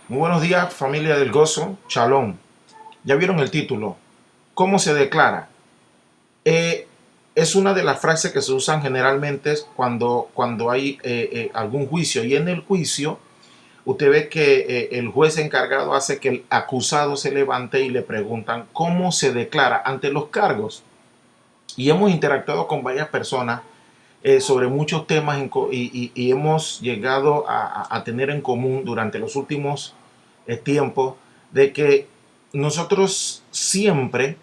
Muy buenos días, familia del gozo, Shalom. Ya vieron el título. ¿Cómo se declara? Es una de las frases que se usan generalmente cuando hay algún juicio. Y en el juicio, usted ve que el juez encargado hace que el acusado se levante y le preguntan cómo se declara ante los cargos. Y hemos interactuado con varias personas sobre muchos temas y hemos llegado a tener en común durante los últimos tiempos de que nosotros siempre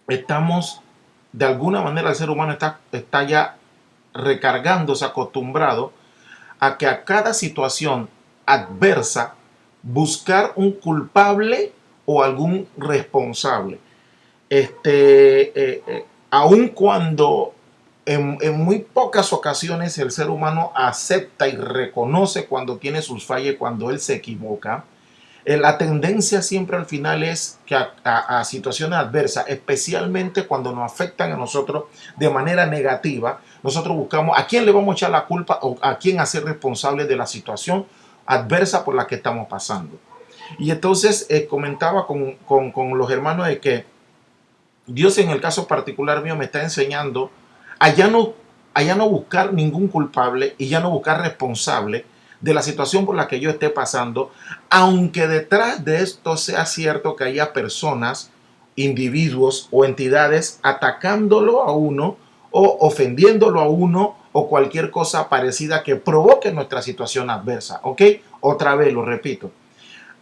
estamos, de alguna manera el ser humano está ya recargándose, acostumbrado a que a cada situación adversa buscar un culpable o algún responsable. Aun cuando en muy pocas ocasiones el ser humano acepta y reconoce cuando tiene sus fallas, cuando él se equivoca, la tendencia siempre al final es que a situaciones adversas, especialmente cuando nos afectan a nosotros de manera negativa, nosotros buscamos a quién le vamos a echar la culpa o a quién hacer responsable de la situación adversa por la que estamos pasando. Y entonces comentaba con los hermanos de que Dios, en el caso particular mío, me está enseñando a ya no buscar ningún culpable y ya no buscar responsable de la situación por la que yo esté pasando, aunque detrás de esto sea cierto que haya personas, individuos o entidades atacándolo a uno o ofendiéndolo a uno o cualquier cosa parecida que provoque nuestra situación adversa. ¿Ok? Otra vez lo repito.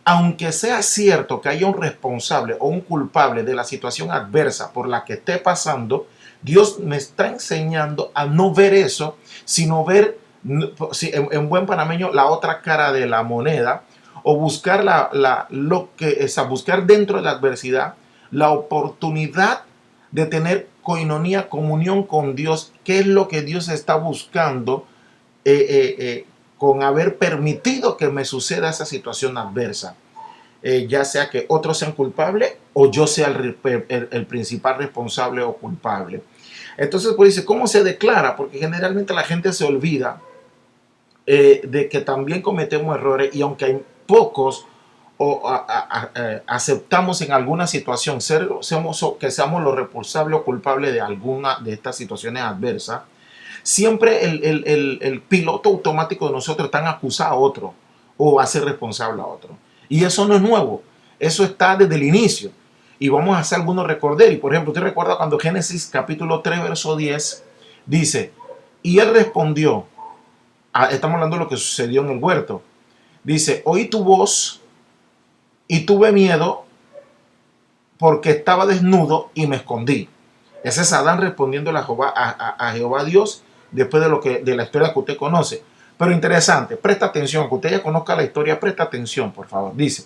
Aunque sea cierto que haya un responsable o un culpable de la situación adversa por la que esté pasando, Dios me está enseñando a no ver eso, sino ver, en buen panameño, la otra cara de la moneda, o buscar buscar dentro de la adversidad la oportunidad de tener coinonía, comunión con Dios. ¿Qué es lo que Dios está buscando con haber permitido que me suceda esa situación adversa? Ya sea que otros sean culpables o yo sea el principal responsable o culpable. Entonces, pues dice, ¿cómo se declara? Porque generalmente la gente se olvida de que también cometemos errores, y aunque hay pocos aceptamos en alguna situación que seamos los responsables o culpables de alguna de estas situaciones adversas, siempre el piloto automático de nosotros está en acusar a otro o hacer responsable a otro. Y eso no es nuevo, eso está desde el inicio. Y vamos a hacer algunos recordar. Y por ejemplo, usted recuerda cuando Génesis capítulo 3, verso 10 dice, y él respondió, estamos hablando de lo que sucedió en el huerto, dice, oí tu voz y tuve miedo porque estaba desnudo y me escondí. Ese es Adán respondiendo a Jehová Dios después de la historia que usted conoce. Pero interesante, presta atención, que usted ya conozca la historia, presta atención, por favor. Dice,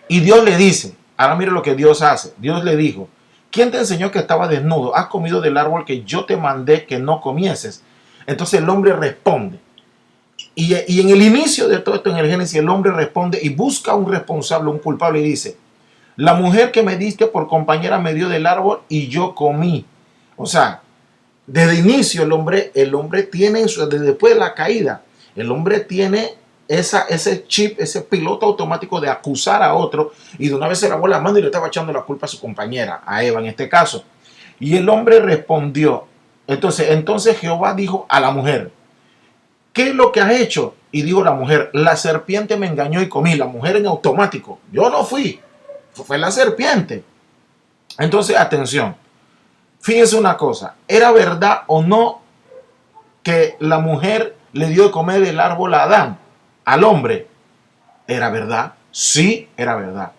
y Dios le dice, ahora mire lo que Dios hace. Dios le dijo, ¿quién te enseñó que estaba desnudo? ¿Has comido del árbol que yo te mandé que no comieses? Entonces el hombre responde. Y en el inicio de todo esto, en el Génesis, el hombre responde y busca un responsable, un culpable, y dice, la mujer que me diste por compañera me dio del árbol y yo comí. O sea, desde el inicio el hombre tiene, desde después de la caída, el hombre tiene ese chip, ese piloto automático de acusar a otro, y de una vez se lavó la mano y le estaba echando la culpa a su compañera, a Eva en este caso. Y el hombre respondió. Entonces Jehová dijo a la mujer, ¿qué es lo que has hecho? Y dijo la mujer, la serpiente me engañó y comí. La mujer en automático, yo no fui, fue la serpiente. Entonces, atención, fíjense una cosa, ¿era verdad o no que la mujer le dio de comer del árbol a Adán, al hombre? ¿Era verdad? Sí, era verdad.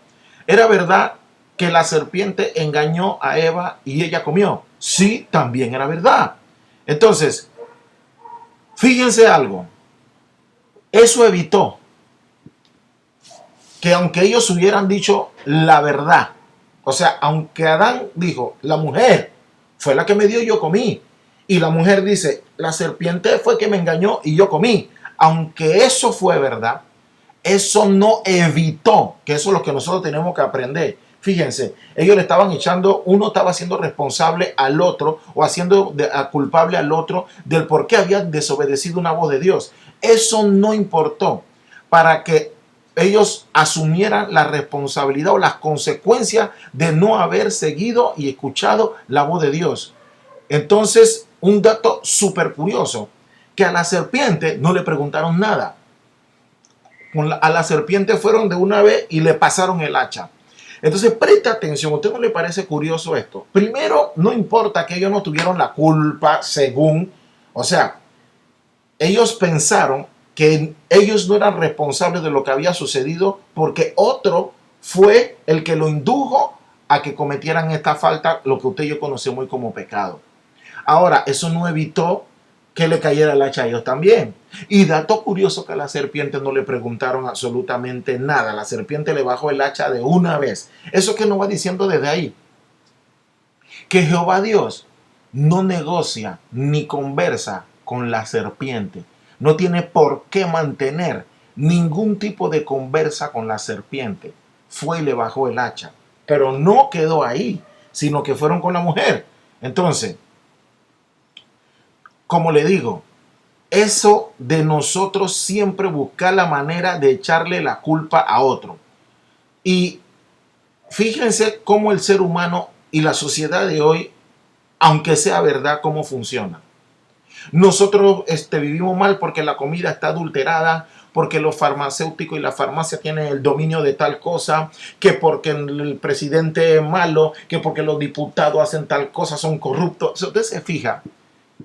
¿Era verdad que la serpiente engañó a Eva y ella comió? Sí, también era verdad. Entonces, fíjense algo, eso evitó que aunque ellos hubieran dicho la verdad, o sea, aunque Adán dijo, la mujer fue la que me dio y yo comí, y la mujer dice, la serpiente fue que me engañó y yo comí, aunque eso fue verdad, eso no evitó, que eso es lo que nosotros tenemos que aprender. Fíjense, ellos le estaban echando, uno estaba haciendo responsable al otro o haciendo culpable al otro del por qué había desobedecido una voz de Dios. Eso no importó para que ellos asumieran la responsabilidad o las consecuencias de no haber seguido y escuchado la voz de Dios. Entonces, un dato súper curioso, que a la serpiente no le preguntaron nada. A la serpiente fueron de una vez y le pasaron el hacha. Entonces, preste atención, ¿a usted no le parece curioso esto? Primero, no importa que ellos no tuvieron la culpa según, o sea, ellos pensaron que ellos no eran responsables de lo que había sucedido porque otro fue el que lo indujo a que cometieran esta falta, lo que usted y yo conocemos hoy como pecado. Ahora, eso no evitó que le cayera el hacha a ellos también. Y dato curioso que a la serpiente no le preguntaron absolutamente nada. La serpiente le bajó el hacha de una vez. Eso que nos va diciendo desde ahí, que Jehová Dios no negocia ni conversa con la serpiente. No tiene por qué mantener ningún tipo de conversa con la serpiente. Fue y le bajó el hacha. Pero no quedó ahí, sino que fueron con la mujer. Entonces, como le digo, eso de nosotros siempre buscar la manera de echarle la culpa a otro. Y fíjense cómo el ser humano y la sociedad de hoy, aunque sea verdad, cómo funciona. Nosotros vivimos mal porque la comida está adulterada, porque los farmacéuticos y la farmacia tienen el dominio de tal cosa, que porque el presidente es malo, que porque los diputados hacen tal cosa, son corruptos. Usted se fija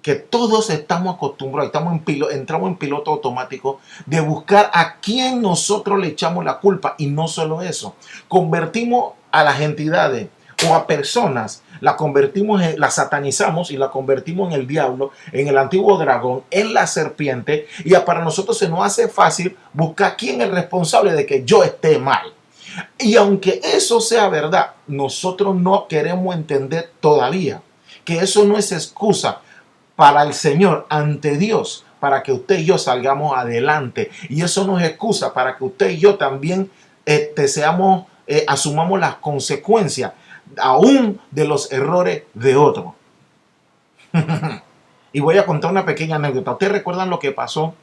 que todos estamos acostumbrados, entramos en piloto automático de buscar a quién nosotros le echamos la culpa. Y no solo eso, convertimos a las entidades o a personas, la satanizamos y la convertimos en el diablo, en el antiguo dragón, en la serpiente, y para nosotros se nos hace fácil buscar quién es el responsable de que yo esté mal. Y aunque eso sea verdad, nosotros no queremos entender todavía que eso no es excusa para el Señor ante Dios, para que usted y yo salgamos adelante. Y eso no es excusa para que usted y yo también asumamos las consecuencias aún de los errores de otro. Y voy a contar una pequeña anécdota. ¿Ustedes recuerdan lo que pasó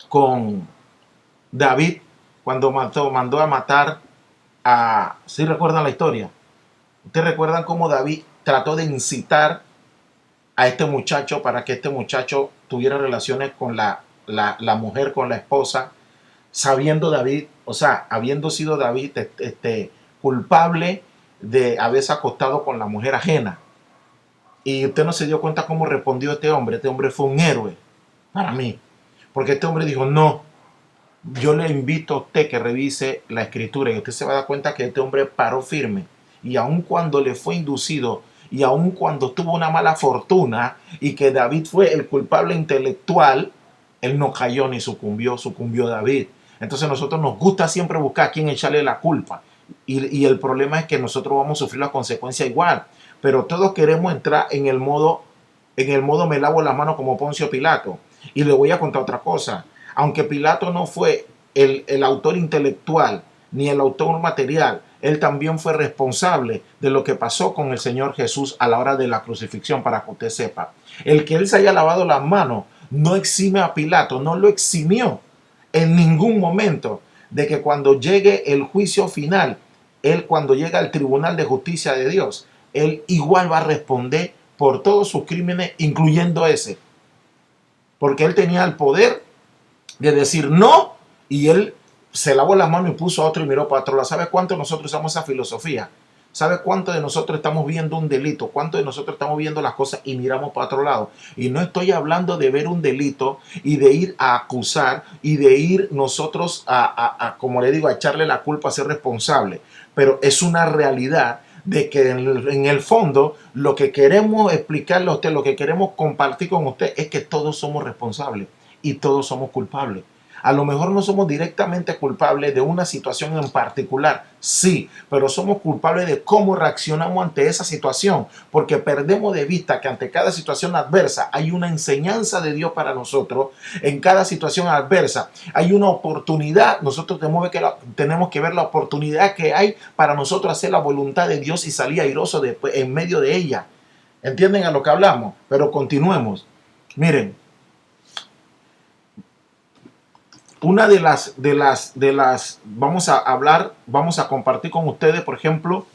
con David cuando mandó a matar a... ¿Sí recuerdan la historia? ¿Ustedes recuerdan cómo David trató de incitar a este muchacho para que este muchacho tuviera relaciones con la mujer, con la esposa, sabiendo David, o sea, habiendo sido David culpable de haberse acostado con la mujer ajena? Y usted no se dio cuenta cómo respondió este hombre. Este hombre fue un héroe para mí, porque este hombre dijo: no, yo le invito a usted que revise la escritura, y usted se va a dar cuenta que este hombre paró firme, y aun cuando le fue inducido, y aun cuando tuvo una mala fortuna y que David fue el culpable intelectual, él no cayó ni sucumbió David. Entonces nosotros nos gusta siempre buscar a quién echarle la culpa, y el problema es que nosotros vamos a sufrir la consecuencia igual, pero todos queremos entrar en el modo me lavo las manos como Poncio Pilato. Y le voy a contar otra cosa: aunque Pilato no fue el autor intelectual ni el autor material, él también fue responsable de lo que pasó con el Señor Jesús a la hora de la crucifixión, para que usted sepa. El que él se haya lavado las manos no exime a Pilato, no lo eximió en ningún momento de que cuando llegue el juicio final, él, cuando llega al tribunal de justicia de Dios, él igual va a responder por todos sus crímenes, incluyendo ese. Porque él tenía el poder de decir no, y él se lavó las manos y puso a otro y miró para otro lado. ¿Sabe cuánto nosotros usamos esa filosofía? ¿Sabe cuánto de nosotros estamos viendo un delito? ¿Cuánto de nosotros estamos viendo las cosas y miramos para otro lado? Y no estoy hablando de ver un delito y de ir a acusar y de ir nosotros como le digo, a echarle la culpa, a ser responsable. Pero es una realidad de que en el fondo lo que queremos explicarle a usted, lo que queremos compartir con usted, es que todos somos responsables y todos somos culpables. A lo mejor no somos directamente culpables de una situación en particular, sí, pero somos culpables de cómo reaccionamos ante esa situación, porque perdemos de vista que ante cada situación adversa hay una enseñanza de Dios para nosotros. En cada situación adversa hay una oportunidad. Nosotros tenemos que ver la oportunidad que hay para nosotros hacer la voluntad de Dios y salir airoso en medio de ella. ¿Entienden a lo que hablamos? Pero continuemos. Miren, una vamos a hablar, vamos a compartir con ustedes, por ejemplo,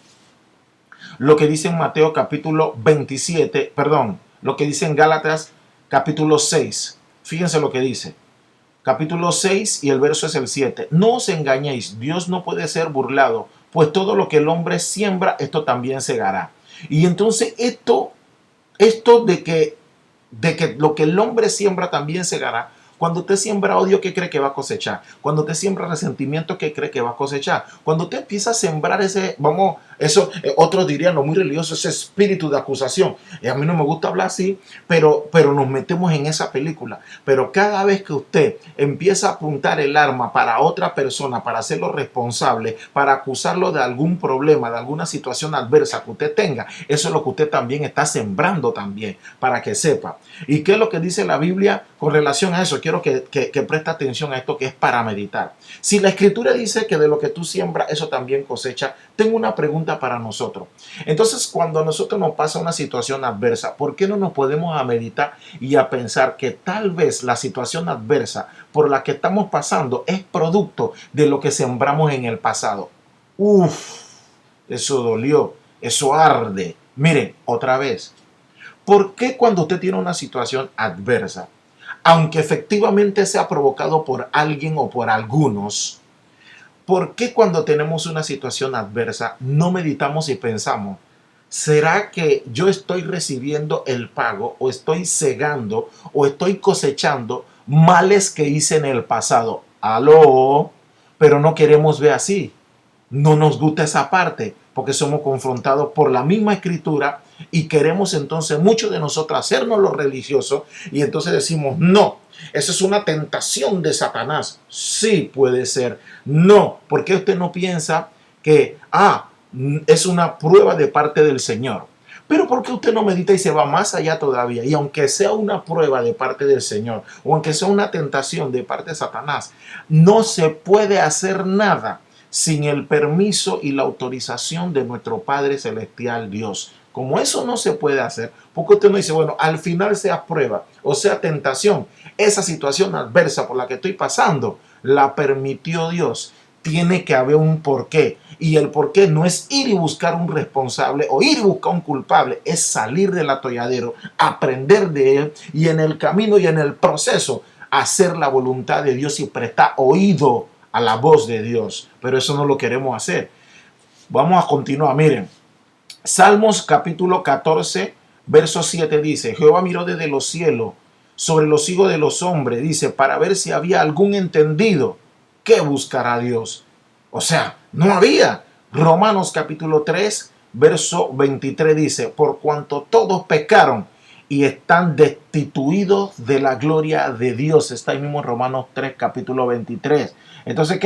lo que dice en Mateo capítulo 27, perdón, lo que dice en Gálatas capítulo 6. Fíjense lo que dice. Capítulo 6 y el verso es el 7. No os engañéis, Dios no puede ser burlado, pues todo lo que el hombre siembra, esto también segará. Y entonces esto de que lo que el hombre siembra también segará. Cuando usted siembra odio, ¿qué cree que va a cosechar? Cuando usted siembra resentimiento, ¿qué cree que va a cosechar? Cuando usted empieza a sembrar otros dirían, lo muy religioso, ese espíritu de acusación. Y a mí no me gusta hablar así, pero nos metemos en esa película. Pero cada vez que usted empieza a apuntar el arma para otra persona, para hacerlo responsable, para acusarlo de algún problema, de alguna situación adversa que usted tenga, eso es lo que usted también está sembrando también, para que sepa. ¿Y qué es lo que dice la Biblia con relación a eso? Quiero que preste atención a esto que es para meditar. Si la escritura dice que de lo que tú siembras, eso también cosecha, tengo una pregunta para nosotros. Entonces, cuando a nosotros nos pasa una situación adversa, ¿por qué no nos podemos a meditar y a pensar que tal vez la situación adversa por la que estamos pasando es producto de lo que sembramos en el pasado? Uf, eso dolió, eso arde. Miren, otra vez. ¿Por qué cuando usted tiene una situación adversa, aunque efectivamente sea provocado por alguien o por algunos, por qué cuando tenemos una situación adversa no meditamos y pensamos, ¿será que yo estoy recibiendo el pago o estoy segando o estoy cosechando males que hice en el pasado? Aló, pero no queremos ver así. No nos gusta esa parte porque somos confrontados por la misma escritura y queremos entonces muchos de nosotros hacernos los religiosos y entonces decimos no, eso es una tentación de Satanás. Sí puede ser. No, porque usted no piensa que es una prueba de parte del Señor. Pero ¿por qué usted no medita y se va más allá todavía? Y aunque sea una prueba de parte del Señor o aunque sea una tentación de parte de Satanás, no se puede hacer nada sin el permiso y la autorización de nuestro Padre Celestial Dios. Como eso no se puede hacer, porque usted no dice, bueno, al final sea prueba o sea tentación, esa situación adversa por la que estoy pasando, la permitió Dios. Tiene que haber un porqué. Y el porqué no es ir y buscar un responsable o ir y buscar un culpable, es salir del atolladero, aprender de él y en el camino y en el proceso hacer la voluntad de Dios y prestar oído a la voz de Dios. Pero eso no lo queremos hacer. Vamos a continuar. Miren, Salmos capítulo 14, verso 7 dice, Jehová miró desde los cielos sobre los hijos de los hombres, dice, para ver si había algún entendido que buscará a Dios. O sea, no había. Romanos capítulo 3, verso 23 dice, por cuanto todos pecaron y están destituidos de la gloria de Dios. Está ahí mismo en Romanos 3, capítulo 23. Entonces,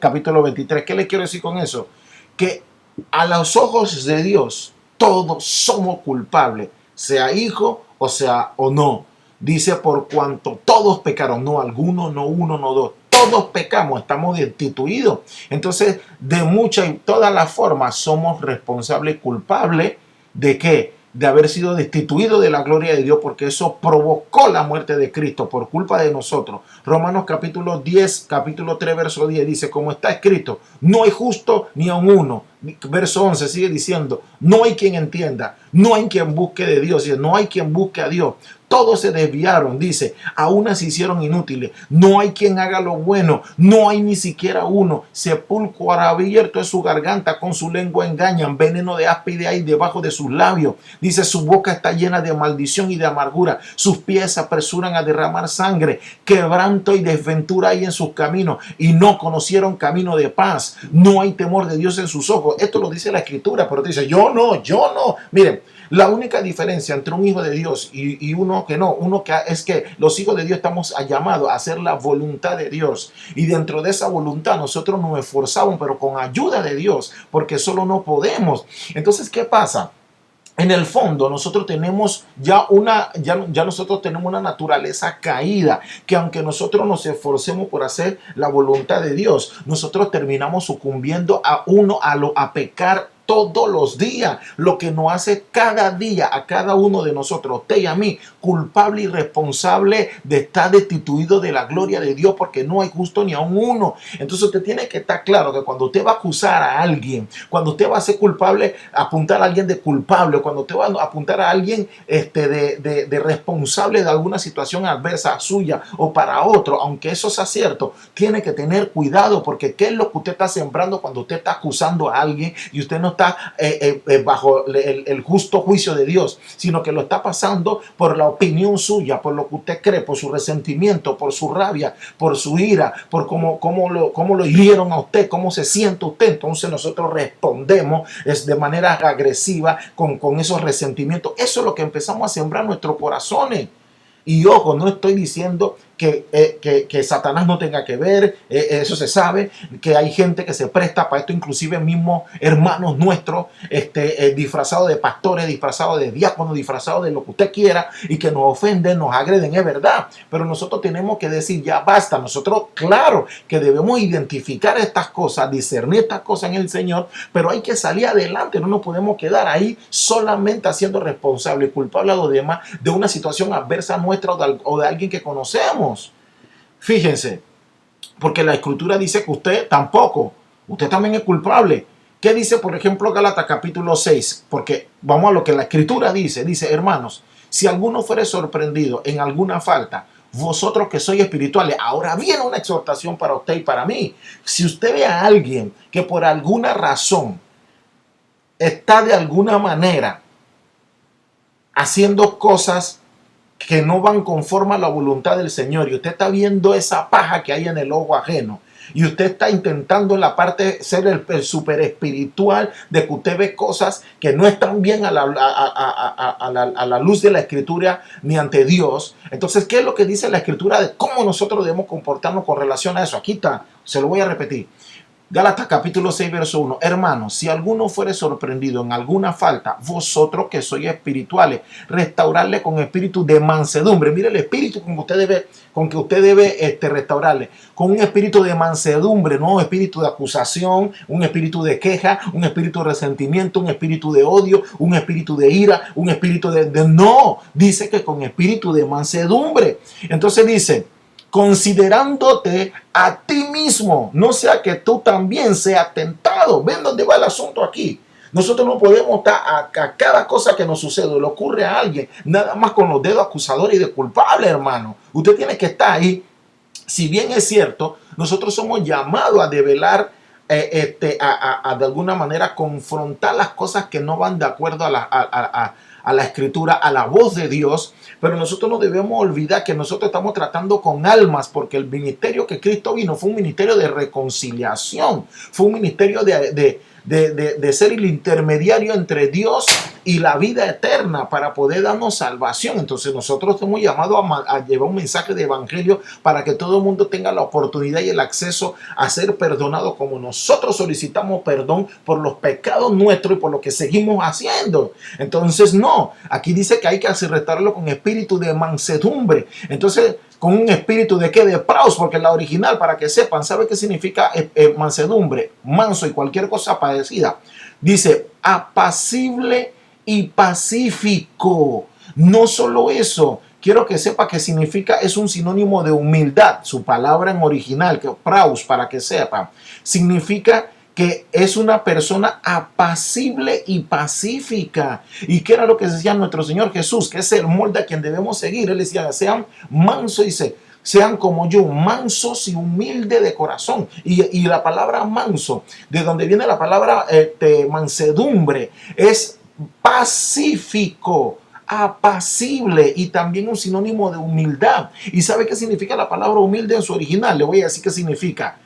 capítulo 23, ¿qué le quiero decir con eso? Que a los ojos de Dios todos somos culpables, sea hijo o sea o no. Dice por cuanto todos pecaron, no alguno, no uno, no dos. Todos pecamos, estamos destituidos. Entonces, de muchas y todas las formas somos responsables, culpables de ¿qué? De haber sido destituido de la gloria de Dios, porque eso provocó la muerte de Cristo por culpa de nosotros. Romanos capítulo 10, capítulo 3, verso 10 dice, como está escrito, no hay justo ni aun uno. Verso 11 sigue diciendo, no hay quien entienda, no hay quien busque de Dios, no hay quien busque a Dios. Todos se desviaron, dice, a unas se hicieron inútiles. No hay quien haga lo bueno, no hay ni siquiera uno. Sepulcro abierto es su garganta, con su lengua engañan, veneno de áspide hay debajo de sus labios. Dice, su boca está llena de maldición y de amargura, sus pies se apresuran a derramar sangre, quebranto y desventura hay en sus caminos, y no conocieron camino de paz. No hay temor de Dios en sus ojos. Esto lo dice la escritura, pero dice, yo no. Miren, la única diferencia entre un hijo de Dios y uno que no, es que los hijos de Dios estamos llamados a hacer la voluntad de Dios. Y dentro de esa voluntad nosotros nos esforzamos, pero con ayuda de Dios, porque solo no podemos. Entonces, ¿qué pasa? En el fondo nosotros tenemos ya nosotros tenemos una naturaleza caída, que aunque nosotros nos esforcemos por hacer la voluntad de Dios, nosotros terminamos sucumbiendo a pecar todos los días, lo que nos hace cada día a cada uno de nosotros, usted y a mí, culpable y responsable de estar destituido de la gloria de Dios, porque no hay justo ni aun uno. Entonces usted tiene que estar claro que cuando usted va a acusar a alguien, cuando usted va a ser culpable, apuntar a alguien de culpable, cuando usted va a apuntar a alguien de responsable de alguna situación adversa suya o para otro, aunque eso sea cierto, tiene que tener cuidado, porque ¿qué es lo que usted está sembrando cuando usted está acusando a alguien y usted no está bajo el justo juicio de Dios, sino que lo está pasando por la opinión suya, por lo que usted cree, por su resentimiento, por su rabia, por su ira, por cómo lo hirieron a usted, cómo se siente usted? Entonces nosotros respondemos de manera agresiva con esos resentimientos. Eso es lo que empezamos a sembrar en nuestros corazones. Y ojo, no estoy diciendo que Satanás no tenga que ver, eso se sabe, que hay gente que se presta para esto, inclusive mismos hermanos nuestros, disfrazados de pastores, disfrazados de diáconos, disfrazados de lo que usted quiera, y que nos ofenden, nos agreden, es verdad. Pero nosotros tenemos que decir, ya basta. Nosotros, claro, que debemos identificar estas cosas, discernir estas cosas en el Señor, pero hay que salir adelante. No nos podemos quedar ahí solamente haciendo responsable y culpable a los demás de una situación adversa nuestra o de alguien que conocemos. Fíjense, porque la Escritura dice que usted también es culpable. ¿Qué dice, por ejemplo, Gálatas capítulo 6? Porque vamos a lo que la Escritura dice. Dice, hermanos, si alguno fuere sorprendido en alguna falta, vosotros que sois espirituales, ahora viene una exhortación para usted y para mí. Si usted ve a alguien que por alguna razón está de alguna manera haciendo cosas que no van conforme a la voluntad del Señor, y usted está viendo esa paja que hay en el ojo ajeno, y usted está intentando en la parte ser el super espiritual, de que usted ve cosas que no están bien a la luz de la Escritura ni ante Dios. Entonces, ¿qué es lo que dice la Escritura de cómo nosotros debemos comportarnos con relación a eso? Aquí está, se lo voy a repetir. Gálatas capítulo 6, verso 1. Hermanos, si alguno fuere sorprendido en alguna falta, vosotros que sois espirituales, restaurarle con espíritu de mansedumbre. Mire el espíritu con que usted debe restaurarle. Con un espíritu de mansedumbre, no un espíritu de acusación, un espíritu de queja, un espíritu de resentimiento, un espíritu de odio, un espíritu de ira, un espíritu no. Dice que con espíritu de mansedumbre. Entonces dice, considerándote a ti mismo, no sea que tú también seas tentado. ¿Ven dónde va el asunto aquí? Nosotros no podemos estar a cada cosa que nos sucede, le ocurre a alguien, nada más con los dedos acusadores y de culpable, hermano. Usted tiene que estar ahí. Si bien es cierto, nosotros somos llamados a develar, de alguna manera confrontar las cosas que no van de acuerdo a la Escritura, a la voz de Dios, pero nosotros no debemos olvidar que nosotros estamos tratando con almas, porque el ministerio que Cristo vino fue un ministerio de reconciliación, fue un ministerio de ser el intermediario entre Dios y la vida eterna para poder darnos salvación. Entonces nosotros estamos llamados a llevar un mensaje de evangelio para que todo el mundo tenga la oportunidad y el acceso a ser perdonado, como nosotros solicitamos perdón por los pecados nuestros y por lo que seguimos haciendo. Entonces no, aquí dice que hay que restaurarlo con espíritu de mansedumbre. Entonces, con un espíritu de qué, de praus, porque la original, para que sepan, ¿sabe qué significa mansedumbre? Manso y cualquier cosa parecida. Dice apacible y pacífico. No solo eso, quiero que sepa que significa, es un sinónimo de humildad. Su palabra en original, que praus, para que sepan, significa que es una persona apacible y pacífica. ¿Y qué era lo que decía nuestro Señor Jesús? Que es el molde a quien debemos seguir. Él decía, sean mansos, dice, sean como yo, mansos y humildes de corazón. Y la palabra manso, de donde viene la palabra mansedumbre, es pacífico, apacible, y también un sinónimo de humildad. ¿Y sabe qué significa la palabra humilde en su original? Le voy a decir qué significa.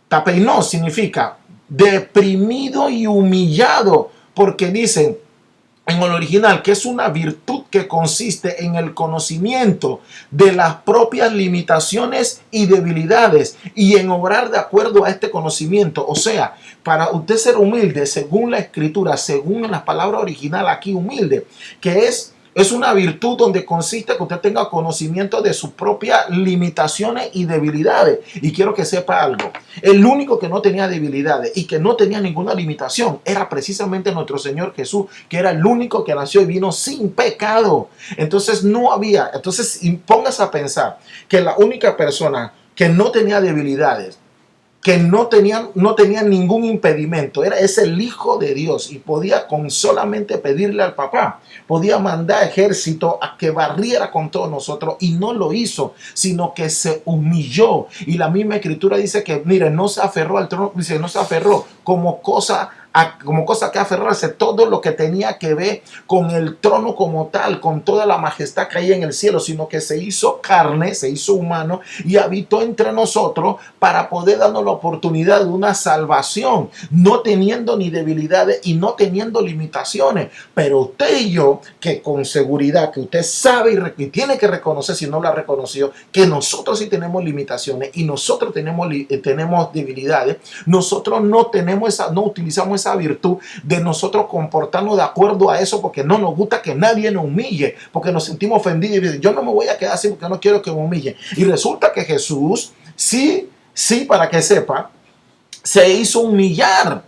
Tapeinó significa deprimido y humillado, porque dicen en el original que es una virtud que consiste en el conocimiento de las propias limitaciones y debilidades y en obrar de acuerdo a este conocimiento. O sea, para usted ser humilde, según la Escritura, según la palabra original aquí, humilde, que es Es una virtud donde consiste que usted tenga conocimiento de sus propias limitaciones y debilidades. Y quiero que sepa algo. El único que no tenía debilidades y que no tenía ninguna limitación era precisamente nuestro Señor Jesús, que era el único que nació y vino sin pecado. Entonces no había. Entonces póngase a pensar que la única persona que no tenía debilidades, que no tenían ningún impedimento, es el Hijo de Dios, y podía con solamente pedirle al papá, podía mandar ejército a que barriera con todos nosotros, y no lo hizo, sino que se humilló. Y la misma escritura dice que, mire, no se aferró al trono, dice, no se aferró como cosa que aferrarse, todo lo que tenía que ver con el trono como tal, con toda la majestad que hay en el cielo, sino que se hizo carne, se hizo humano y habitó entre nosotros para poder darnos la oportunidad de una salvación, no teniendo ni debilidades y no teniendo limitaciones. Pero usted y yo, que con seguridad, que usted sabe y tiene que reconocer, si no lo ha reconocido, que nosotros sí tenemos limitaciones y nosotros tenemos debilidades, nosotros no utilizamos esa virtud de nosotros comportarnos de acuerdo a eso, porque no nos gusta que nadie nos humille, porque nos sentimos ofendidos y dicen, yo no me voy a quedar así porque no quiero que me humille. Y resulta que Jesús, sí, para que sepa, se hizo humillar.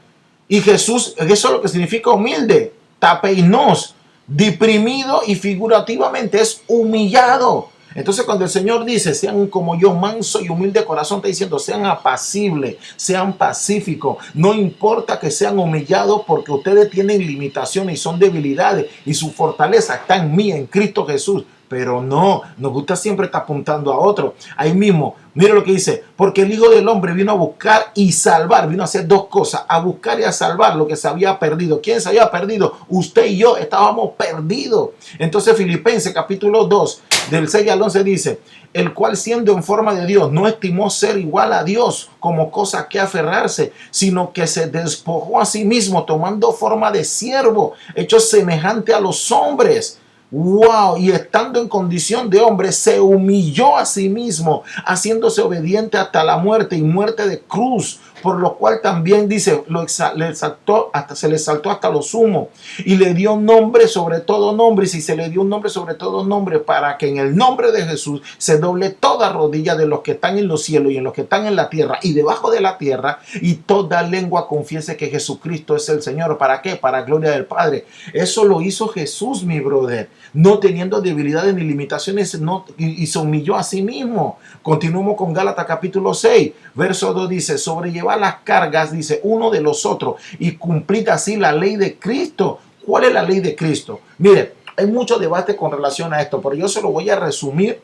Y Jesús, eso es lo que significa humilde, tapeinos, deprimido, y figurativamente es humillado. Entonces cuando el Señor dice, sean como yo, manso y humilde de corazón, está diciendo, sean apacibles, sean pacíficos. No importa que sean humillados, porque ustedes tienen limitaciones y son debilidades, y su fortaleza está en mí, en Cristo Jesús. Pero no, nos gusta siempre estar apuntando a otro. Ahí mismo, mire lo que dice, porque el Hijo del Hombre vino a buscar y salvar, vino a hacer dos cosas, a buscar y a salvar lo que se había perdido. ¿Quién se había perdido? Usted y yo estábamos perdidos. Entonces Filipenses capítulo 2, del 6 al 11 dice, el cual siendo en forma de Dios, no estimó ser igual a Dios como cosa que aferrarse, sino que se despojó a sí mismo, tomando forma de siervo, hecho semejante a los hombres. Wow, y estando en condición de hombre, se humilló a sí mismo, haciéndose obediente hasta la muerte, y muerte de cruz, por lo cual también dice, se le exaltó hasta lo sumo, y le dio un nombre sobre todo nombre. Y si se le dio un nombre sobre todo nombre, para que en el nombre de Jesús se doble toda rodilla de los que están en los cielos y en los que están en la tierra y debajo de la tierra, y toda lengua confiese que Jesucristo es el Señor. ¿Para qué? Para gloria del Padre. Eso lo hizo Jesús, mi brother, no teniendo debilidades ni limitaciones, y se humilló a sí mismo. Continuamos con Gálatas capítulo 6, verso 2, dice, sobrellevar las cargas, dice, uno de los otros, y cumplir así la ley de Cristo. ¿Cuál es la ley de Cristo? Mire, hay mucho debate con relación a esto, pero yo se lo voy a resumir,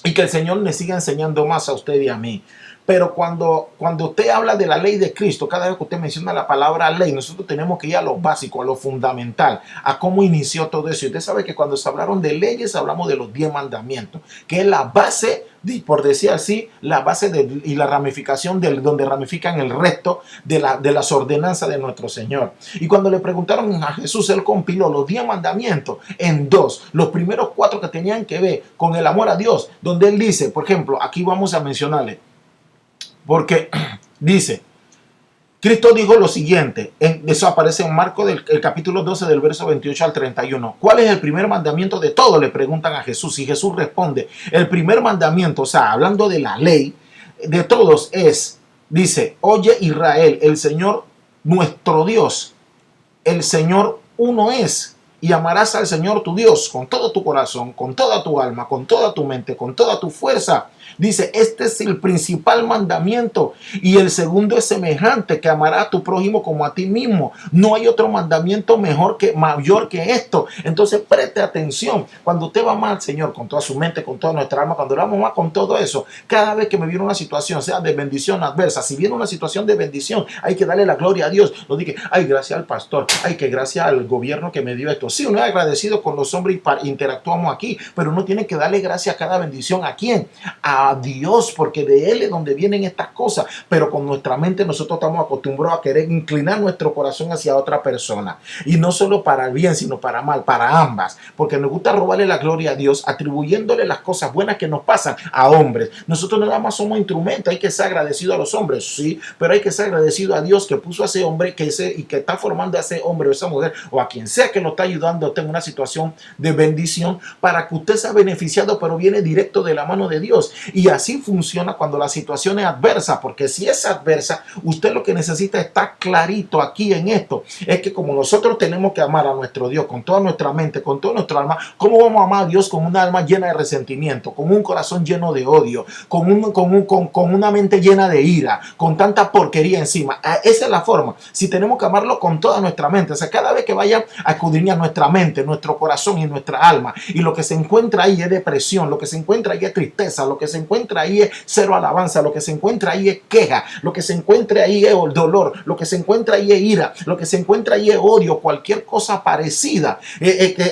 y que el Señor me siga enseñando más a usted y a mí. Pero cuando usted habla de la ley de Cristo, cada vez que usted menciona la palabra ley, nosotros tenemos que ir a lo básico, a lo fundamental, a cómo inició todo eso. Y usted sabe que cuando se hablaron de leyes, hablamos de los 10 mandamientos, que es la base, por decir así, la base y la ramificación donde ramifican el resto de las ordenanzas de nuestro Señor. Y cuando le preguntaron a Jesús, él compiló los 10 mandamientos en dos. Los primeros 4 que tenían que ver con el amor a Dios, donde él dice, por ejemplo, aquí vamos a mencionarle, porque dice, Cristo dijo lo siguiente, eso aparece en Marcos el capítulo 12 del verso 28 al 31. ¿Cuál es el primer mandamiento de todos? Le preguntan a Jesús, y Jesús responde, el primer mandamiento, o sea, hablando de la ley de todos dice, oye Israel, el Señor nuestro Dios, el Señor uno es. Y amarás al Señor tu Dios con todo tu corazón, con toda tu alma, con toda tu mente, con toda tu fuerza. Dice, este es el principal mandamiento, y el segundo es semejante, que amarás a tu prójimo como a ti mismo. No hay otro mandamiento mayor que esto. Entonces preste atención. Cuando usted va más al Señor con toda su mente, con toda nuestra alma, cuando oramos más con todo eso, cada vez que me viene una situación, sea de bendición adversa, si viene una situación de bendición, hay que darle la gloria a Dios. No diga, ay, gracias al pastor, ay, que gracias al gobierno que me dio esto. Sí, uno es agradecido con los hombres y interactuamos aquí, pero uno tiene que darle gracias a cada bendición. ¿A quién? A a Dios, porque de Él es donde vienen estas cosas. Pero con nuestra mente nosotros estamos acostumbrados a querer inclinar nuestro corazón hacia otra persona. Y no solo para el bien, sino para mal, para ambas. Porque nos gusta robarle la gloria a Dios, atribuyéndole las cosas buenas que nos pasan a hombres. Nosotros nada más somos instrumentos. Hay que ser agradecido a los hombres, sí, pero hay que ser agradecido a Dios que puso a ese hombre y que está formando a ese hombre o esa mujer o a quien sea que lo está ayudando a tener una situación de bendición para que usted sea beneficiado, pero viene directo de la mano de Dios. Y así funciona cuando la situación es adversa, porque si es adversa, usted lo que necesita estar clarito aquí en esto, es que como nosotros tenemos que amar a nuestro Dios con toda nuestra mente, con todo nuestro alma, ¿cómo vamos a amar a Dios con una alma llena de resentimiento, con un corazón lleno de odio, con una mente llena de ira, con tanta porquería encima? Esa es la forma. Si tenemos que amarlo con toda nuestra mente, o sea, cada vez que vaya a escudriñar nuestra mente, nuestro corazón y nuestra alma, y lo que se encuentra ahí es depresión, lo que se encuentra ahí es tristeza, lo que se encuentra ahí es cero alabanza, lo que se encuentra ahí es queja, lo que se encuentra ahí es dolor, lo que se encuentra ahí es ira, lo que se encuentra ahí es odio, cualquier cosa parecida,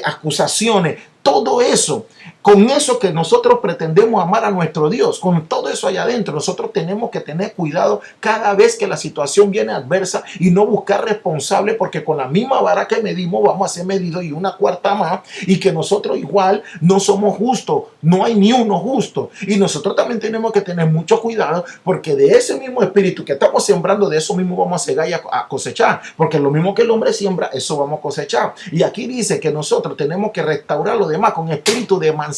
acusaciones, todo eso. Con eso que nosotros pretendemos amar a nuestro Dios, con todo eso allá adentro, nosotros tenemos que tener cuidado cada vez que la situación viene adversa y no buscar responsable, porque con la misma vara que medimos vamos a ser medidos y una cuarta más, y que nosotros igual no somos justos, no hay ni uno justo. Y nosotros también tenemos que tener mucho cuidado, porque de ese mismo espíritu que estamos sembrando, de eso mismo vamos a cegar y a cosechar, porque lo mismo que el hombre siembra, eso vamos a cosechar. Y aquí dice que nosotros tenemos que restaurar lo demás con espíritu de mansedumbre,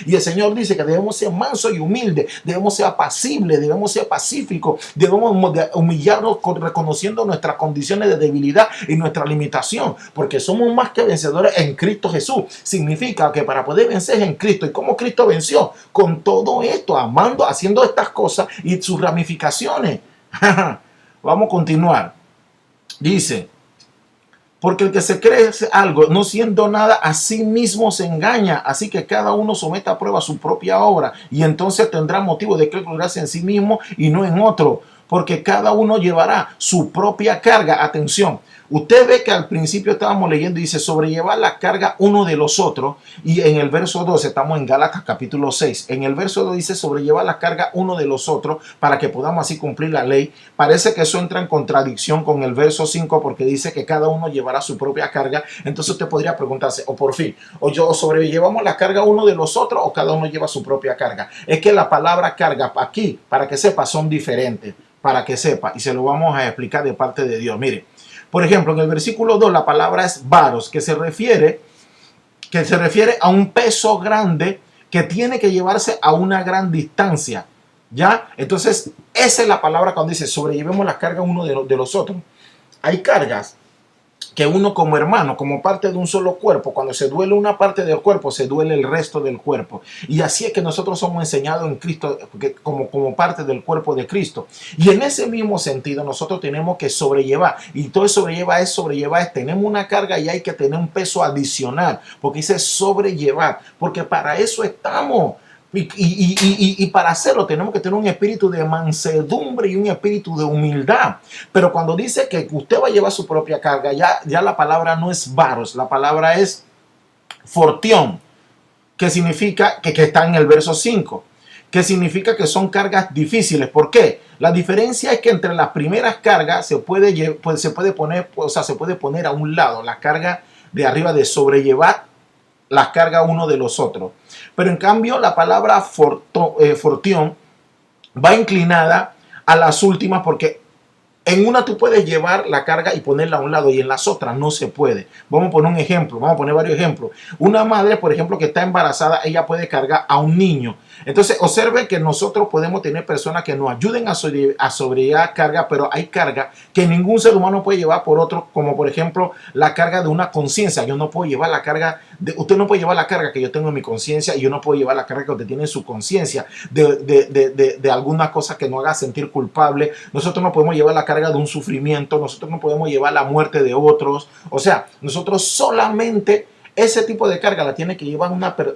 y el Señor dice que debemos ser mansos y humildes, debemos ser apacibles, debemos ser pacíficos, debemos humillarnos reconociendo nuestras condiciones de debilidad y nuestra limitación, porque somos más que vencedores en Cristo Jesús. Significa que para poder vencer en Cristo, ¿y cómo Cristo venció? Con todo esto, amando, haciendo estas cosas y sus ramificaciones. Vamos a continuar. Dice: porque el que se cree algo, no siendo nada, a sí mismo se engaña. Así que cada uno someta a prueba su propia obra, y entonces tendrá motivo de que gloriarse en sí mismo y no en otro. Porque cada uno llevará su propia carga. Atención, usted ve que al principio estábamos leyendo y dice sobrellevar la carga uno de los otros. Y en el verso 2, estamos en Gálatas capítulo 6. En el verso 2 dice sobrellevar la carga uno de los otros para que podamos así cumplir la ley. Parece que eso entra en contradicción con el verso 5, porque dice que cada uno llevará su propia carga. Entonces usted podría preguntarse, o por fin, o sobrellevamos la carga uno de los otros, o cada uno lleva su propia carga. Es que la palabra carga aquí, para que sepa, son diferentes. Para que sepa, y se lo vamos a explicar de parte de Dios. Mire, por ejemplo, en el versículo 2 la palabra es varos, que se refiere a un peso grande que tiene que llevarse a una gran distancia, ¿ya? Entonces, esa es la palabra cuando dice sobrellevemos la carga uno de los otros. Hay cargas que uno como hermano, como parte de un solo cuerpo, cuando se duele una parte del cuerpo, se duele el resto del cuerpo. Y así es que nosotros somos enseñados en Cristo como parte del cuerpo de Cristo. Y en ese mismo sentido nosotros tenemos que sobrellevar. Y todo sobrellevar es tenemos una carga y hay que tener un peso adicional. Porque dice sobrellevar, porque para eso estamos. Y para hacerlo tenemos que tener un espíritu de mansedumbre y un espíritu de humildad. Pero cuando dice que usted va a llevar su propia carga, ya la palabra no es varos, la palabra es fortión, que significa que está en el verso 5, que significa que son cargas difíciles. ¿Por qué? La diferencia es que entre las primeras cargas se puede poner a un lado la carga de arriba de sobrellevar las carga uno de los otros. Pero en cambio la palabra fortión va inclinada a las últimas, porque en una tú puedes llevar la carga y ponerla a un lado, y en las otras no se puede. Vamos a poner un ejemplo, vamos a poner varios ejemplos. Una madre, por ejemplo, que está embarazada, ella puede cargar a un niño. Entonces, observen que nosotros podemos tener personas que nos ayuden a sobrellevar carga, pero hay carga que ningún ser humano puede llevar por otro, como por ejemplo la carga de una conciencia. Yo no puedo llevar la carga, usted no puede llevar la carga que yo tengo en mi conciencia, y yo no puedo llevar la carga que usted tiene en su conciencia de alguna cosa que nos haga sentir culpable. Nosotros no podemos llevar la carga de un sufrimiento, nosotros no podemos llevar la muerte de otros. O sea, nosotros solamente ese tipo de carga la tiene que llevar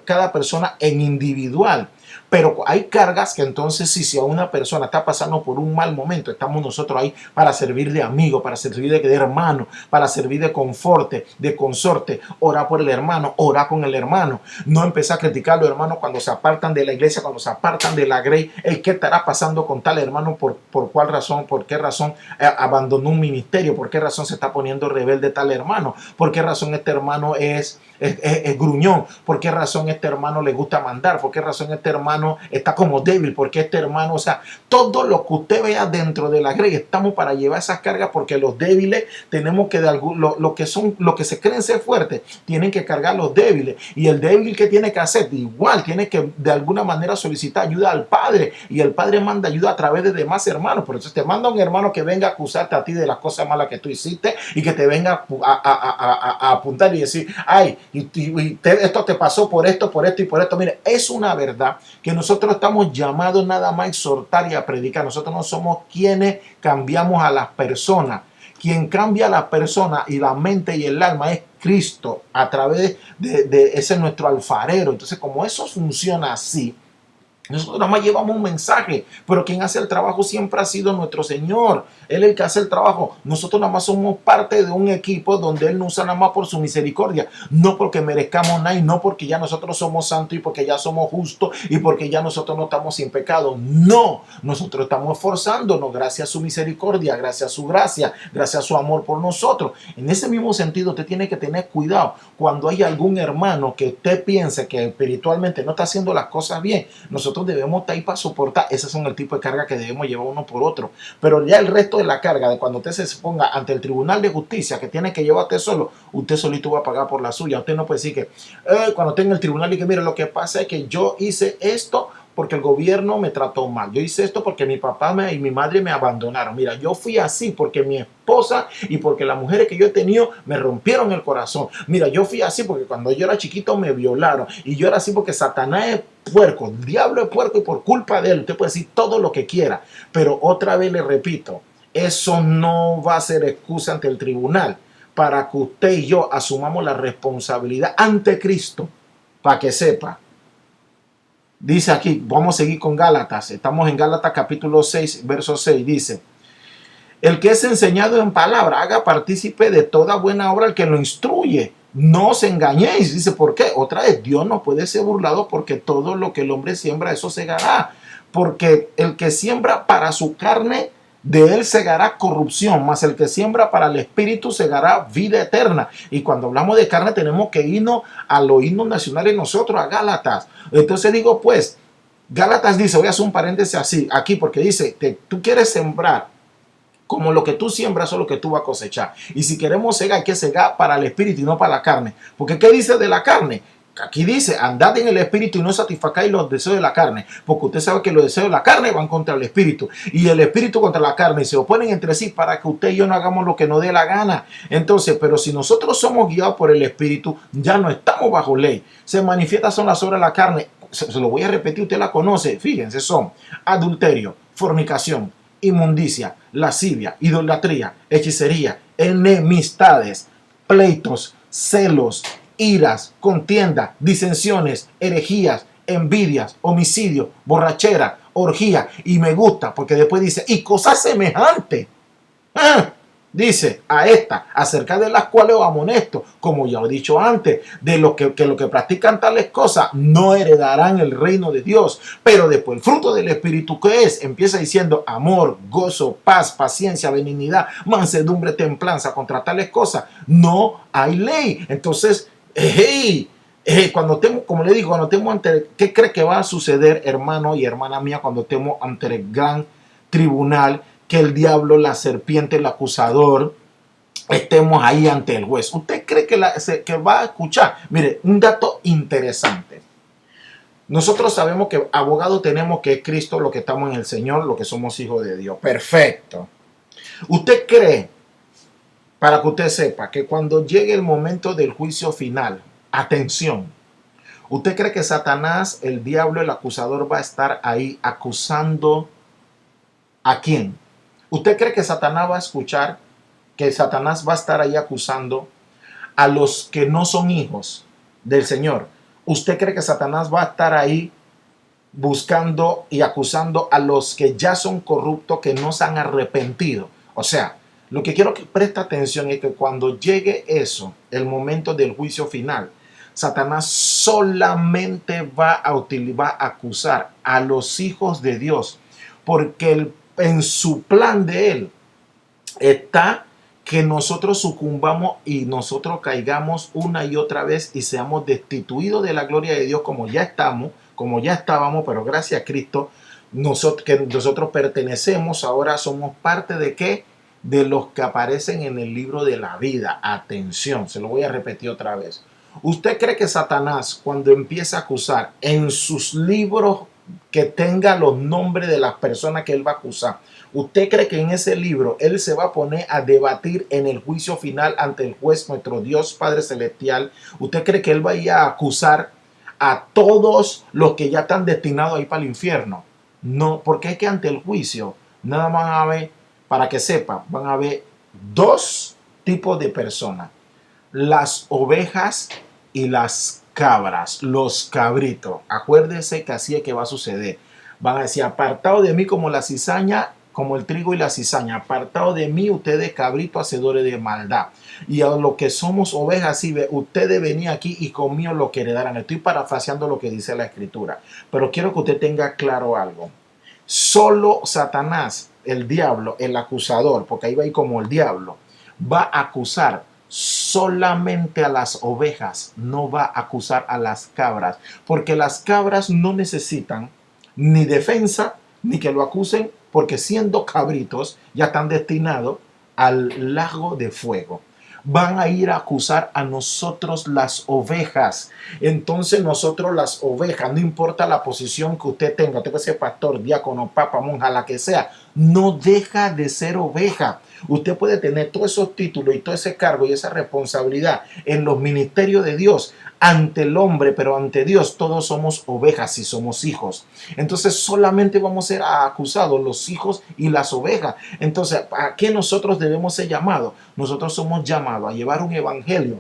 cada persona en individual. Pero hay cargas que entonces si a una persona está pasando por un mal momento, estamos nosotros ahí para servir de amigo, para servir de hermano, para servir de conforte, de consorte, orar por el hermano, orar con el hermano. No empezar a criticar a los hermanos cuando se apartan de la iglesia, cuando se apartan de la grey. ¿Qué estará pasando con tal hermano? ¿Por cuál razón? ¿Por qué razón abandonó un ministerio? ¿Por qué razón se está poniendo rebelde tal hermano? ¿Por qué razón este hermano es gruñón? ¿Por qué razón este hermano le gusta mandar? ¿Por qué razón este hermano está como débil? ¿Por qué este hermano? O sea, todo lo que usted vea dentro de la grey, estamos para llevar esas cargas, porque los débiles tenemos que, lo que se creen ser fuertes, tienen que cargar los débiles. Y el débil, ¿qué tiene que hacer? Igual, tiene que de alguna manera solicitar ayuda al Padre, y el Padre manda ayuda a través de demás hermanos. Por eso te manda un hermano que venga a acusarte a ti de las cosas malas que tú hiciste, y que te venga a apuntar y decir, ay, esto te pasó por esto y por esto. Mire, es una verdad que nosotros estamos llamados nada más a exhortar y a predicar. Nosotros no somos quienes cambiamos a las personas. Quien cambia a la persona y la mente y el alma es Cristo, a través de ese nuestro alfarero. Entonces, como eso funciona así, nosotros nada más llevamos un mensaje, pero quien hace el trabajo siempre ha sido nuestro Señor. Él es el que hace el trabajo. Nosotros nada más somos parte de un equipo donde Él nos usa nada más por su misericordia, no porque merezcamos nada, y no porque ya nosotros somos santos y porque ya somos justos y porque ya nosotros no estamos sin pecado. No, nosotros estamos esforzándonos gracias a su misericordia, gracias a su gracia, gracias a su amor por nosotros. En ese mismo sentido, usted tiene que tener cuidado cuando hay algún hermano que usted piense que espiritualmente no está haciendo las cosas bien. Nosotros debemos estar ahí para soportar. Esos son el tipo de carga que debemos llevar uno por otro. Pero ya el resto de la carga, de cuando usted se ponga ante el tribunal de justicia, que tiene que llevar usted solo, usted solito va a pagar por la suya. Usted no puede decir que cuando tenga el tribunal y que mire, lo que pasa es que yo hice esto porque el gobierno me trató mal. Yo hice esto porque mi papá y mi madre me abandonaron. Mira, yo fui así porque mi esposa y porque las mujeres que yo he tenido me rompieron el corazón. Mira, yo fui así porque cuando yo era chiquito me violaron. Y yo era así porque Satanás es puerco, el diablo es puerco, y por culpa de él usted puede decir todo lo que quiera. Pero otra vez le repito, eso no va a ser excusa ante el tribunal para que usted y yo asumamos la responsabilidad ante Cristo, para que sepa. Dice aquí, vamos a seguir con Gálatas. Estamos en Gálatas capítulo 6, verso 6. Dice, el que es enseñado en palabra, haga partícipe de toda buena obra el que lo instruye. No os engañéis. Dice, ¿por qué? Otra vez, Dios no puede ser burlado, porque todo lo que el hombre siembra, eso segará. Porque el que siembra para su carne, de él segará corrupción, mas el que siembra para el espíritu segará vida eterna. Y cuando hablamos de carne tenemos que irnos a los himnos nacionales nosotros, a Gálatas. Entonces digo, pues, Gálatas dice, voy a hacer un paréntesis así, aquí, porque dice, tú quieres sembrar como lo que tú siembras es lo que tú vas a cosechar. Y si queremos segar, hay que segar para el espíritu y no para la carne. Porque ¿qué dice de la carne? Aquí dice, andad en el espíritu y no satisfacáis los deseos de la carne, porque usted sabe que los deseos de la carne van contra el espíritu, y el espíritu contra la carne, y se oponen entre sí para que usted y yo no hagamos lo que nos dé la gana. Entonces, pero si nosotros somos guiados por el espíritu, ya no estamos bajo ley. Se manifiestan son las obras de la carne, se lo voy a repetir, usted la conoce, fíjense, son adulterio, fornicación, inmundicia, lascivia, idolatría, hechicería, enemistades, pleitos, celos, iras, contienda, disensiones, herejías, envidias, homicidio, borrachera, orgía. Y me gusta porque después dice, y cosas semejantes. Dice a esta, acerca de las cuales os amonesto, como ya lo he dicho antes, de los que practican tales cosas no heredarán el reino de Dios. Pero después el fruto del Espíritu, ¿qué es? Empieza diciendo amor, gozo, paz, paciencia, benignidad, mansedumbre, templanza. Contra tales cosas no hay ley. Entonces, cuando estemos, como le digo, cuando estemos ante, ¿qué cree que va a suceder, hermano y hermana mía, cuando estemos ante el gran tribunal? Que el diablo, la serpiente, el acusador, estemos ahí ante el juez. ¿Usted cree que va a escuchar? Mire, un dato interesante. Nosotros sabemos que abogado tenemos, que es Cristo, lo que estamos en el Señor, lo que somos hijos de Dios. Perfecto. ¿Usted cree, para que usted sepa, que cuando llegue el momento del juicio final, atención, ¿usted cree que Satanás, el diablo, el acusador, va a estar ahí acusando a quién? ¿Usted cree que Satanás va a escuchar, que Satanás va a estar ahí acusando a los que no son hijos del Señor? ¿Usted cree que Satanás va a estar ahí buscando y acusando a los que ya son corruptos, que no se han arrepentido. O sea, lo que quiero que preste atención es que cuando llegue eso, el momento del juicio final, Satanás solamente va a acusar a los hijos de Dios, porque en su plan de él está que nosotros sucumbamos y nosotros caigamos una y otra vez y seamos destituidos de la gloria de Dios como ya estamos, como ya estábamos, pero gracias a Cristo, nosotros pertenecemos, ahora somos parte de qué? De los que aparecen en el libro de la vida. Atención, se lo voy a repetir otra vez. ¿Usted cree que Satanás, cuando empieza a acusar en sus libros que tenga los nombres de las personas que él va a acusar, usted cree que en ese libro él se va a poner a debatir en el juicio final ante el juez, nuestro Dios Padre Celestial? ¿Usted cree que él va a ir a acusar a todos los que ya están destinados a ir para el infierno? No, porque es que ante el juicio nada más van a haber, para que sepa, van a haber dos tipos de personas: las ovejas y las cabras, los cabritos. Acuérdese que así es que va a suceder. Van a decir: apartado de mí como la cizaña, como el trigo y la cizaña, apartado de mí ustedes cabritos hacedores de maldad. Y a lo que somos ovejas, sí, ustedes venían aquí y conmigo lo que heredarán. Estoy parafraseando lo que dice la escritura, pero quiero que usted tenga claro algo. Solo Satanás, el diablo, el acusador, porque ahí va a ir como el diablo, va a acusar solamente a las ovejas, no va a acusar a las cabras, porque las cabras no necesitan ni defensa ni que lo acusen, porque siendo cabritos ya están destinados al lago de fuego. Van a ir a acusar a nosotros las ovejas. Entonces nosotros las ovejas, no importa la posición que usted tenga, usted puede ser pastor, diácono, papa, monja, la que sea, no deja de ser oveja. Usted puede tener todos esos títulos y todo ese cargo y esa responsabilidad en los ministerios de Dios ante el hombre, pero ante Dios todos somos ovejas y somos hijos. Entonces solamente vamos a ser acusados los hijos y las ovejas. Entonces, ¿a qué nosotros debemos ser llamados? Nosotros somos llamados a llevar un evangelio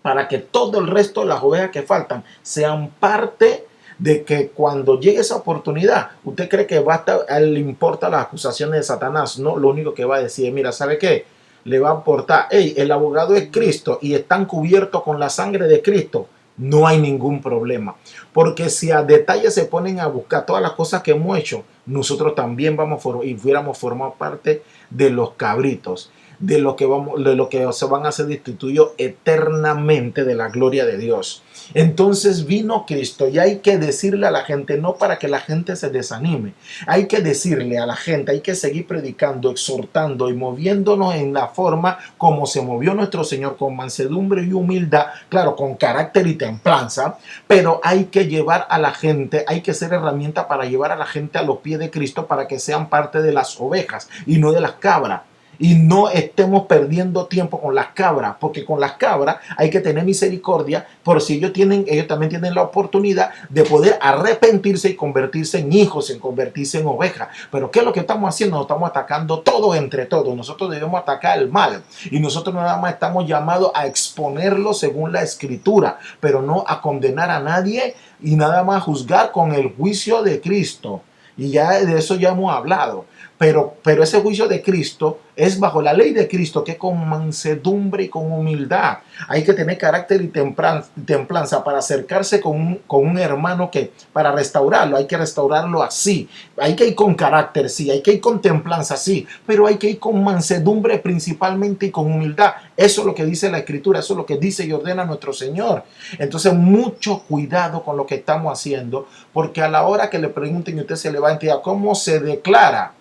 para que todo el resto de las ovejas que faltan sean parte de que cuando llegue esa oportunidad, usted cree que a él le importa las acusaciones de Satanás. No, lo único que va a decir es: mira, ¿sabe qué? Le va a aportar: hey, el abogado es Cristo y están cubiertos con la sangre de Cristo. No hay ningún problema, porque si a detalle se ponen a buscar todas las cosas que hemos hecho, nosotros también y hubiéramos formado parte de los cabritos, de lo que se van a ser destituidos eternamente de la gloria de Dios. Entonces vino Cristo y hay que decirle a la gente, no para que la gente se desanime, hay que decirle a la gente, hay que seguir predicando, exhortando y moviéndonos en la forma como se movió nuestro Señor, con mansedumbre y humildad, claro, con carácter y templanza, pero hay que llevar a la gente, hay que ser herramienta para llevar a la gente a los pies de Cristo para que sean parte de las ovejas y no de las cabras. Y no estemos perdiendo tiempo con las cabras, porque con las cabras hay que tener misericordia, por si ellos también tienen la oportunidad de poder arrepentirse y convertirse en hijos, en convertirse en ovejas. Pero ¿qué es lo que estamos haciendo? Nos estamos atacando todo entre todos. Nosotros debemos atacar el mal y nosotros nada más estamos llamados a exponerlo según la escritura, pero no a condenar a nadie y nada más juzgar con el juicio de Cristo. Y ya de eso ya hemos hablado. Pero ese juicio de Cristo es bajo la ley de Cristo, que con mansedumbre y con humildad. Hay que tener carácter y templanza para acercarse con un hermano, que para restaurarlo hay que restaurarlo así. Hay que ir con carácter, sí, hay que ir con templanza, sí, pero hay que ir con mansedumbre principalmente y con humildad. Eso es lo que dice la Escritura, eso es lo que dice y ordena nuestro Señor. Entonces, mucho cuidado con lo que estamos haciendo, porque a la hora que le pregunten y usted se levante y diga: ¿cómo se declara?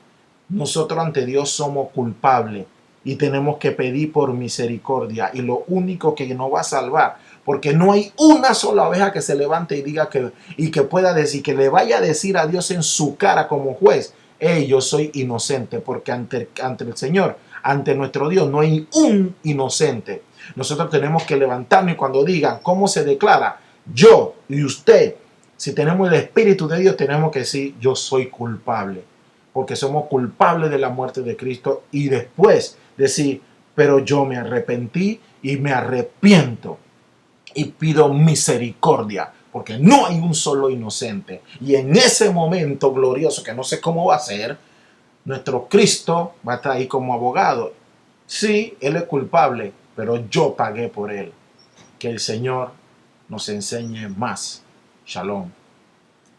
Nosotros ante Dios somos culpables y tenemos que pedir por misericordia. Y lo único que nos va a salvar, porque no hay una sola oveja que se levante y diga que pueda decir, que le vaya a decir a Dios en su cara como juez: hey, yo soy inocente, porque ante el Señor, ante nuestro Dios, no hay un inocente. Nosotros tenemos que levantarnos y cuando digan cómo se declara, yo y usted, si tenemos el Espíritu de Dios, tenemos que decir: yo soy culpable, porque somos culpables de la muerte de Cristo, y después decir: pero yo me arrepentí y me arrepiento y pido misericordia, porque no hay un solo inocente. Y en ese momento glorioso, que no sé cómo va a ser, nuestro Cristo va a estar ahí como abogado. Sí, Él es culpable, pero yo pagué por Él. Que el Señor nos enseñe más. Shalom.